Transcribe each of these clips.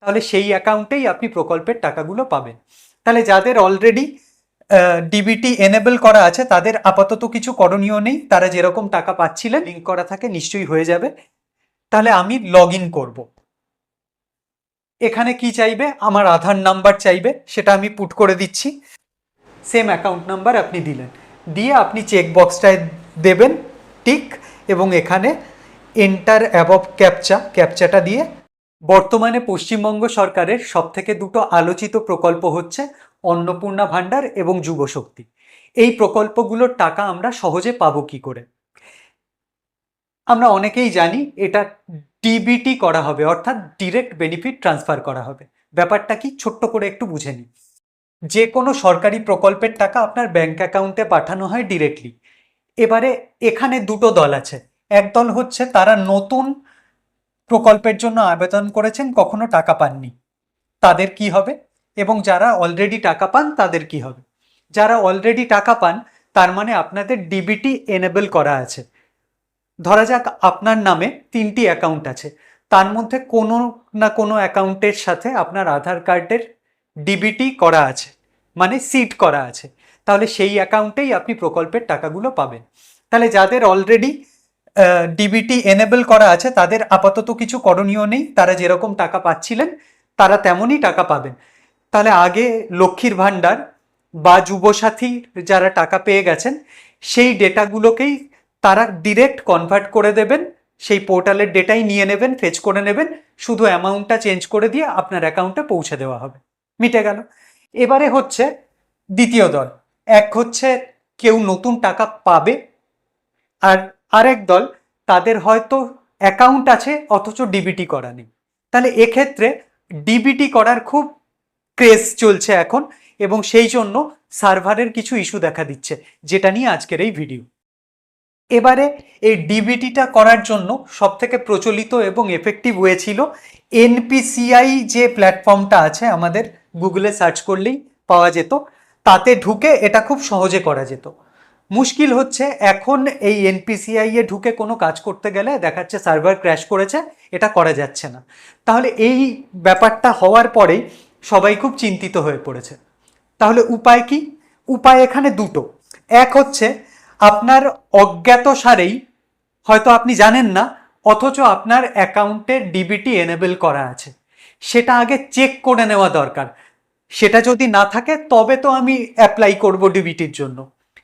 তাহলে সেই অ্যাকাউন্টেই আপনি প্রকল্পের টাকাগুলো পাবেন। তাহলে যাদের অলরেডি ডিবিটি এনেবল করা আছে তাদের আপাতত কিছু করণীয় নেই, তারা যেরকম টাকা পাচ্ছিলেন লিঙ্ক করা থাকে নিশ্চয়ই হয়ে যাবে। তাহলে আমি লগ ইন করবো। এখানে কি চাইবে, আমার আধার নাম্বার চাইবে, সেটা আমি পুট করে দিচ্ছি। সেম অ্যাকাউন্ট নাম্বার আপনি দিলেন, দিয়ে আপনি চেক বক্সটায় দেবেন টিক, এবং এখানে এন্টার অ্যাবভ ক্যাপচাটা দিয়ে। বর্তমানে পশ্চিমবঙ্গ সরকারের সবথেকে দুটো আলোচিত প্রকল্প হচ্ছে অন্নপূর্ণা ভাণ্ডার এবং যুবশক্তি। এই প্রকল্পগুলোর টাকা আমরা সহজে পাবো কি করে? আমরা অনেকেই জানি এটা ডিবিটি করা হবে, অর্থাৎ ডিরেক্ট বেনিফিট ট্রান্সফার করা হবে। ব্যাপারটা কি ছোট্ট করে একটু বুঝে নিই। যে কোনো সরকারি প্রকল্পের টাকা আপনার ব্যাংক অ্যাকাউন্টে পাঠানো হয় ডিরেক্টলি। এবারে এখানে দুটো দল আছে। এক দল হচ্ছে তারা নতুন প্রকল্পের জন্য আবেদন করেছেন, কখনো টাকা পাননি, তাদের কি হবে? এবং যারা অলরেডি টাকা পান তাদের কি হবে? যারা অলরেডি টাকা পান তার মানে আপনাদের ডিবিটি এনেবল করা আছে। ধরা যাক আপনার নামে 3টি অ্যাকাউন্ট আছে, তার মধ্যে কোনো না কোনো অ্যাকাউন্টের সাথে আপনার আধার কার্ডের ডিবিটি করা আছে, মানে সিড করা আছে। তাহলে সেই অ্যাকাউন্টেই আপনি প্রকল্পের টাকাগুলো পাবেন। তাহলে যাদের অলরেডি ডিবিটি এনেবল করা আছে তাদের আপাতত কিছু করণীয় নেই, তারা যেরকম টাকা পাচ্ছিলেন তারা তেমনই টাকা পাবেন। তাহলে আগে লক্ষ্মীর ভাণ্ডার বা যুবসাথী যারা টাকা পেয়ে গেছেন সেই ডেটাগুলোকেই তারা ডিরেক্ট কনভার্ট করে দেবেন, সেই পোর্টালের ডেটাই নিয়ে নেবেন, ফেচ করে নেবেন, শুধু অ্যামাউন্টটা চেঞ্জ করে দিয়ে আপনার অ্যাকাউন্টে পৌঁছে দেওয়া হবে, মিটে গেল। এবারে হচ্ছে দ্বিতীয় দল। এক হচ্ছে কেউ নতুন টাকা পাবে, আর আরেক দল তাদের হয়তো অ্যাকাউন্ট আছে অথচ ডিবিটি করা নেই। তাহলে এক্ষেত্রে ডিবিটি করার খুব ক্রেজ চলছে এখন, এবং সেই জন্য সার্ভারের কিছু ইস্যু দেখা দিচ্ছে, যেটা নিয়ে আজকের এই ভিডিও। এবারে এই ডিবিটিটা করার জন্য সবথেকে প্রচলিত এবং এফেক্টিভ ওয়ে ছিল এনপিসিআই, যে প্ল্যাটফর্মটা আছে আমাদের গুগলে সার্চ করলেই পাওয়া যেত, তাতে ঢুকে এটা খুব সহজে করা যেত। মুশকিল হচ্ছে এখন এই এনপিসিআই এ ঢুকে কোনো কাজ করতে গেলে দেখাচ্ছে সার্ভার ক্র্যাশ করেছে, এটা করা যাচ্ছে না। তাহলে এই ব্যাপারটা হওয়ার পরেই সবাই খুব চিন্তিত হয়ে পড়েছে। তাহলে উপায় কি? উপায় এখানে দুটো। এক হচ্ছে আপনার অজ্ঞাত সারেই, হয়তো আপনি জানেন না অথচ আপনার অ্যাকাউন্টে ডিবিটি এনেবল করা আছে, সেটা আগে চেক করে নেওয়া দরকার। সেটা যদি না থাকে তবে তো আমি অ্যাপ্লাই করব ডিবিটির জন্য।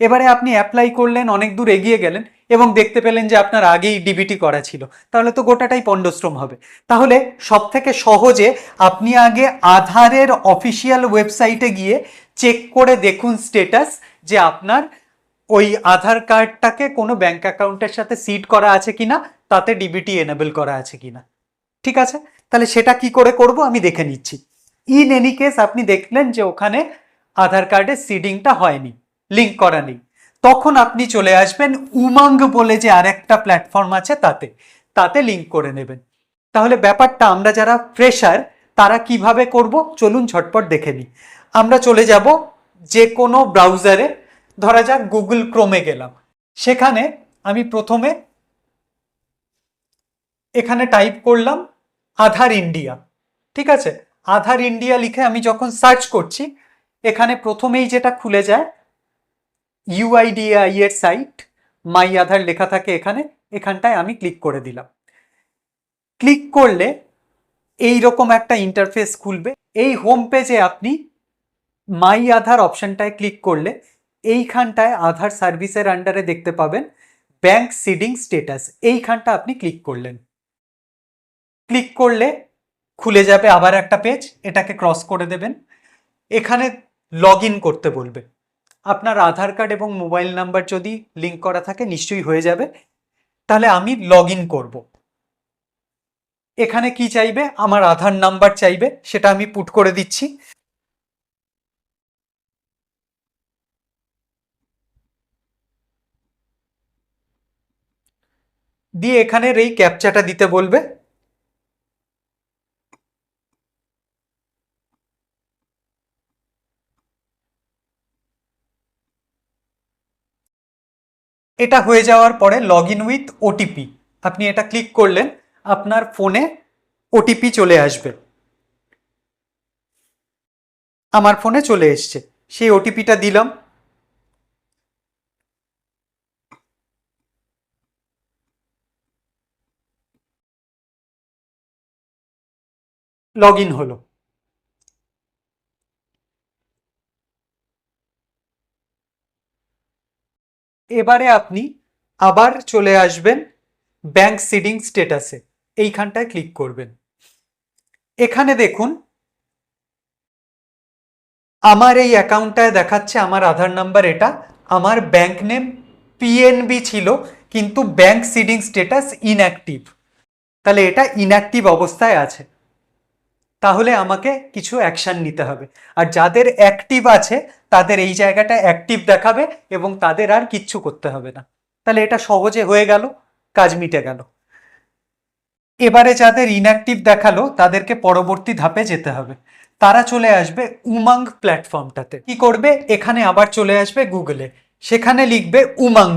এবারে আপনি অ্যাপ্লাই করলেন, অনেক দূর এগিয়ে গেলেন এবং দেখতে পেলেন যে আপনার আগেই ডিবিটি করা ছিল, তাহলে তো গোটাটাই পণ্ডশ্রম হবে। তাহলে সব থেকে সহজে আপনি আগে আধারের অফিসিয়াল ওয়েবসাইটে গিয়ে চেক করে দেখুন স্টেটাস, যে আপনার ওই আধার কার্ডটাকে কোনো ব্যাংক অ্যাকাউন্টের সাথে সিড করা আছে কিনা, তাতে ডিবিটি এনেবল করা আছে কিনা। ঠিক আছে, তাহলে সেটা কি করে করব আমি দেখে নিচ্ছি। ইন এনি কেস আপনি দেখলেন যে ওখানে আধার কার্ডের সিডিংটা হয়নি, লিঙ্ক করা নেই, তখন আপনি চলে আসবেন উমাঙ্গ বলে যে আরেকটা প্ল্যাটফর্ম আছে, তাতে তাতে লিঙ্ক করে নেবেন। তাহলে ব্যাপারটা আমরা যারা ফ্রেশার তারা কিভাবে করব চলুন ঝটপট দেখে নিই। আমরা চলে যাব যে কোনো ব্রাউজারে, ধরা যাক গুগল ক্রোমে গেলাম, সেখানে আমি প্রথমে এখানে টাইপ করলাম আধার ইন্ডিয়া। ঠিক আছে, আধার ইন্ডিয়া লিখে আমি যখন সার্চ করছি, এখানে প্রথমেই যেটা খুলে যায় ইউআইডিএআই এর সাইট, মাই আধার লেখা থাকে এখানে, এখানটায় আমি ক্লিক করে দিলাম। ক্লিক করলে এই রকম একটা ইন্টারফেস খুলবে। এই হোম পেজে আপনি মাই আধার অপশনটায় ক্লিক করলে এইখানটায় আধার সার্ভিসের আন্ডারে দেখতে পাবেন ব্যাংক সিডিং স্টেটাস, এইখানটা আপনি ক্লিক করলেন। ক্লিক করলে খুলে যাবে আবার একটা পেজ, এটাকে ক্রস করে দেবেন। এখানে লগ ইন করতে বলবে। আপনার আধার কার্ড এবং মোবাইল নাম্বার যদি লিঙ্ক করা থাকে নিশ্চয়ই হয়ে যাবে। তাহলে আমি লগ ইন করবো। এখানে কি চাইবে, আমার আধার নাম্বার চাইবে, সেটা আমি পুট করে দিচ্ছি। দিয়ে এখানের এই ক্যাপচাটা দিতে বলবে। এটা হয়ে যাওয়ার পরে লগ ইন উইথ ওটিপি, আপনি এটা ক্লিক করলেন, আপনার ফোনে ওটিপি চলে আসবে। আমার ফোনে চলে এসছে, সেই ওটিপিটা দিলাম, লগ ইন হলো। এবারে আপনি আবার চলে আসবেন ব্যাংক সিডিং স্ট্যাটাসে, এইখানটায় ক্লিক করবেন। এখানে দেখুন আমার এই অ্যাকাউন্টটায় দেখাচ্ছে আমার আধার নাম্বার এটা, আমার ব্যাংক নেম পিএনবি ছিল, কিন্তু ব্যাংক সিডিং স্ট্যাটাস ইনঅ্যাক্টিভ। তাহলে এটা ইনঅ্যাক্টিভ অবস্থায় আছে, তাহলে আমাকে কিছু অ্যাকশন নিতে হবে। আর যাদের অ্যাক্টিভ আছে তাদের এই জায়গাটা অ্যাক্টিভ দেখাবে এবং তাদের আর কিচ্ছু করতে হবে না। তাহলে এটা সহজে হয়ে গেল, কাজ মিটে গেল। এবারে যাদের ইনঅ্যাক্টিভ দেখালো তাদেরকে পরবর্তী ধাপে যেতে হবে। তারা চলে আসবে উমাং প্ল্যাটফর্মটাতে। কি করবে, এখানে আবার চলে আসবে গুগলে, সেখানে লিখবে উমাং।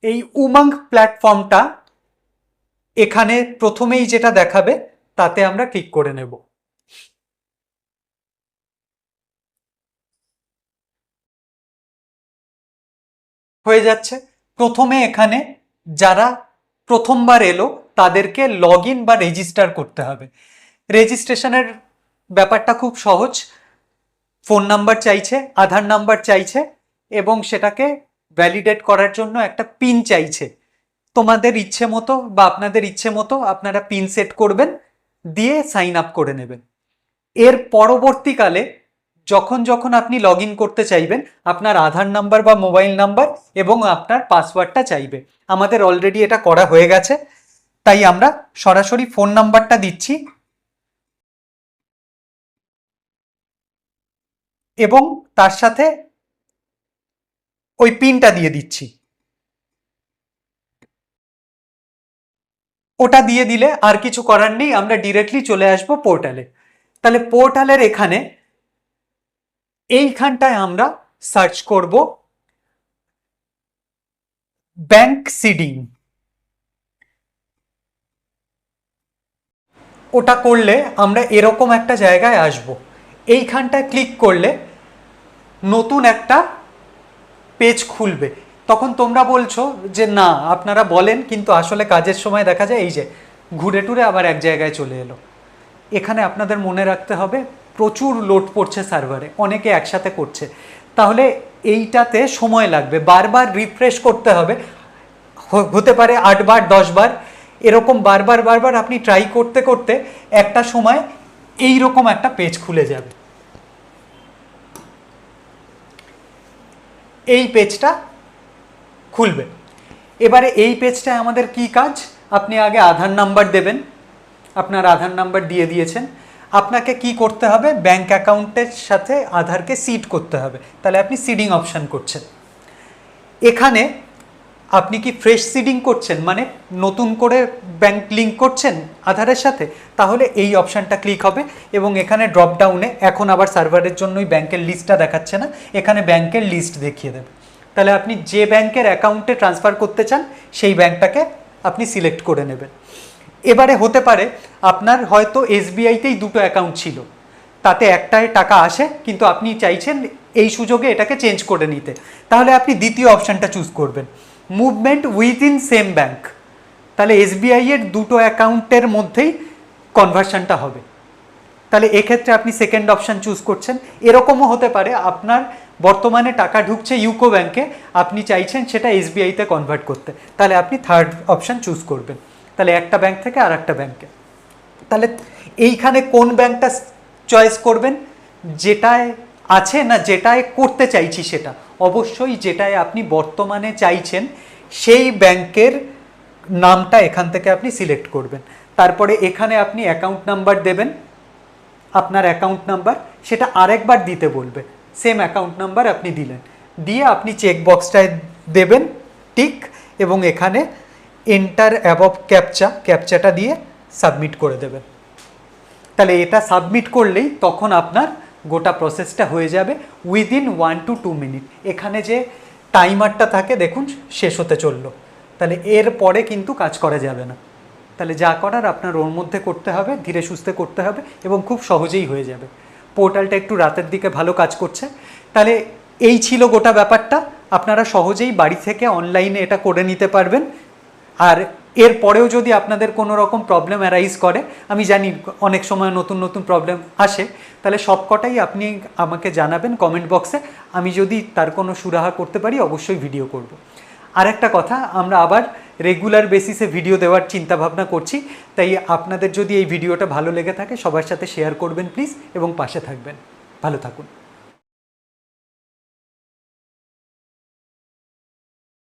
এই উমাং প্ল্যাটফর্মটা এখানে প্রথমেই যেটা দেখাবে তাতে আমরা ক্লিক করে নেব। হয়ে যাচ্ছে। প্রথমে এখানে যারা প্রথমবার এলো তাদেরকে লগ ইন বা রেজিস্টার করতে হবে। রেজিস্ট্রেশনের ব্যাপারটা খুব সহজ। ফোন নাম্বার চাইছে, আধার নাম্বার চাইছে এবং সেটাকে ভ্যালিডেট করার জন্য একটা পিন চাইছে। তোমাদের ইচ্ছে মতো বা আপনাদের ইচ্ছে মতো আপনারা পিন সেট করবেন, দিয়ে সাইন আপ করে নেবেন। এর পরবর্তীকালে যখন যখন আপনি লগ ইন করতে চাইবেন আপনার আধার নাম্বার বা মোবাইল নাম্বার এবং আপনার পাসওয়ার্ডটা চাইবে। আমাদের অলরেডি এটা করা হয়ে গেছে, তাই আমরা সরাসরি ফোন নাম্বারটা দিচ্ছি এবং তার সাথে ওই পিনটা দিয়ে দিচ্ছি। ওটা দিয়ে দিলে আর কিছু করার নেই, আমরা ডিরেক্টলি চলে আসবো পোর্টালে। তাহলে পোর্টালের এখানে এইখানটায় আমরা সার্চ করব ব্যাংক সিডিং। ওটা করলে আমরা এরকম একটা জায়গায় আসব। এইখানটায় ক্লিক করলে নতুন একটা পেজ খুলবে। তখন তোমরা বলছো যে না আপনারা বলেন, কিন্তু আসলে কাজের সময় দেখা যায় এই যে ঘুরে টুরে আবার এক জায়গায় চলে এলো। এখানে আপনাদের মনে রাখতে হবে প্রচুর লোড পড়ছে সার্ভারে, অনেকে একসাথে করছে, তাহলে এইটাতে সময় লাগবে, বারবার রিফ্রেশ করতে হবে। হতে পারে 8 বার 10 বার, এরকম বারবার বারবার আপনি ট্রাই করতে করতে একটা সময় এই রকম একটা পেজ খুলে যাবে। এই পেজটা খুলবে। এবারে এই পেজটায় আমাদের কি কাজ, আপনি আগে আধার নাম্বার দেবেন, আপনার আধার নাম্বার দিয়ে দিয়েছেন। আপনাকে কি করতে হবে, ব্যাংক অ্যাকাউন্টের সাথে আধারকে সিড করতে হবে, তাহলে আপনি সিডিং অপশান করছেন। এখানে আপনি কি ফ্রেশ সিডিং করছেন, মানে নতুন করে ব্যাংক লিঙ্ক করছেন আধারের সাথে, তাহলে এই অপশানটা ক্লিক হবে এবং এখানে ড্রপ ডাউনে এখন আবার সার্ভারের জন্যই ব্যাংকের লিস্টটা দেখাচ্ছে না, এখানে ব্যাংকের লিস্ট দেখিয়ে দেবে। তাহলে আপনি যে ব্যাংকের অ্যাকাউন্টে ট্রান্সফার করতে চান সেই ব্যাংকটাকে আপনি সিলেক্ট করে নেবেন। এবারে হতে পারে আপনার হয়তো এসবিআইতেই দুটো অ্যাকাউন্ট ছিল, তাতে একটায় টাকা আসে কিন্তু আপনি চাইছেন এই সুযোগে এটাকে চেঞ্জ করে নিতে, তাহলে আপনি দ্বিতীয় অপশানটা চুজ করবেন, মুভমেন্ট উইথিন সেম ব্যাংক। তাহলে এসবিআই এর দুটো অ্যাকাউন্টের মধ্যেই কনভার্সনটা হবে, তাহলে এক্ষেত্রে আপনি সেকেন্ড অপশান চুজ করছেন। এরকমও হতে পারে আপনার বর্তমানে টাকা ঢুকছে ইউকো ব্যাংকে, আপনি চাইছেন সেটা এসবিআইতে কনভার্ট করতে, তাহলে আপনি থার্ড অপশান চুজ করবেন, তাহলে একটা ব্যাংক থেকে আর একটা ব্যাংকে। তাহলে এইখানে কোন ব্যাংকটা চয়েস করবেন, যেটায় আছে না যেটায় করতে চাইছি সেটা, অবশ্যই যেটায় আপনি বর্তমানে চাইছেন সেই ব্যাংকের নামটা এখান থেকে আপনি সিলেক্ট করবেন। তারপরে এখানে আপনি অ্যাকাউন্ট নাম্বার দেবেন, আপনার অ্যাকাউন্ট নাম্বার, সেটা আরেকবার দিতে বলবে, সেম অ্যাকাউন্ট নাম্বার আপনি দিলেন, দিয়ে আপনি চেক বক্সটায় দেবেন টিক এবং এখানে এন্টার অ্যাবভ ক্যাপচাটা দিয়ে সাবমিট করে দেবেন। তাহলে এটা সাবমিট করলেই তখন আপনার গোটা প্রসেসটা হয়ে যাবে উইদিন 1 to 2 মিনিট। এখানে যে টাইমারটা থাকে দেখুন শেষ হতে চললো, তাহলে এর পরে কিন্তু কাজ করা যাবে না। তাহলে যা করার আপনার ওর মধ্যে করতে হবে, ধীরে সুস্থে করতে হবে এবং খুব সহজেই হয়ে যাবে। পোর্টালটা একটু রাতের দিকে ভালো কাজ করছে। তাহলে এই ছিল গোটা ব্যাপারটা। আপনারা সহজেই বাড়ি থেকে অনলাইনে এটা করে নিতে পারবেন। আর এর পরেও যদি আপনাদের কোনো রকম প্রবলেম অ্যারাইজ করে, আমি জানি অনেক সময় নতুন নতুন প্রবলেম আসে, তাহলে সবকটাই আপনি আমাকে জানাবেন কমেন্ট বক্সে। আমি যদি তার কোনো সুরাহা করতে পারি অবশ্যই ভিডিও করব। আর একটা কথা, আমরা আবার রেগুলার বেসিসে ভিডিও দেওয়ার চিন্তা ভাবনা করছি, তাই আপনাদের যদি এই ভিডিওটা ভালো লেগে থাকে সবার সাথে শেয়ার করবেন প্লিজ, এবং পাশে থাকবেন। ভালো থাকুন।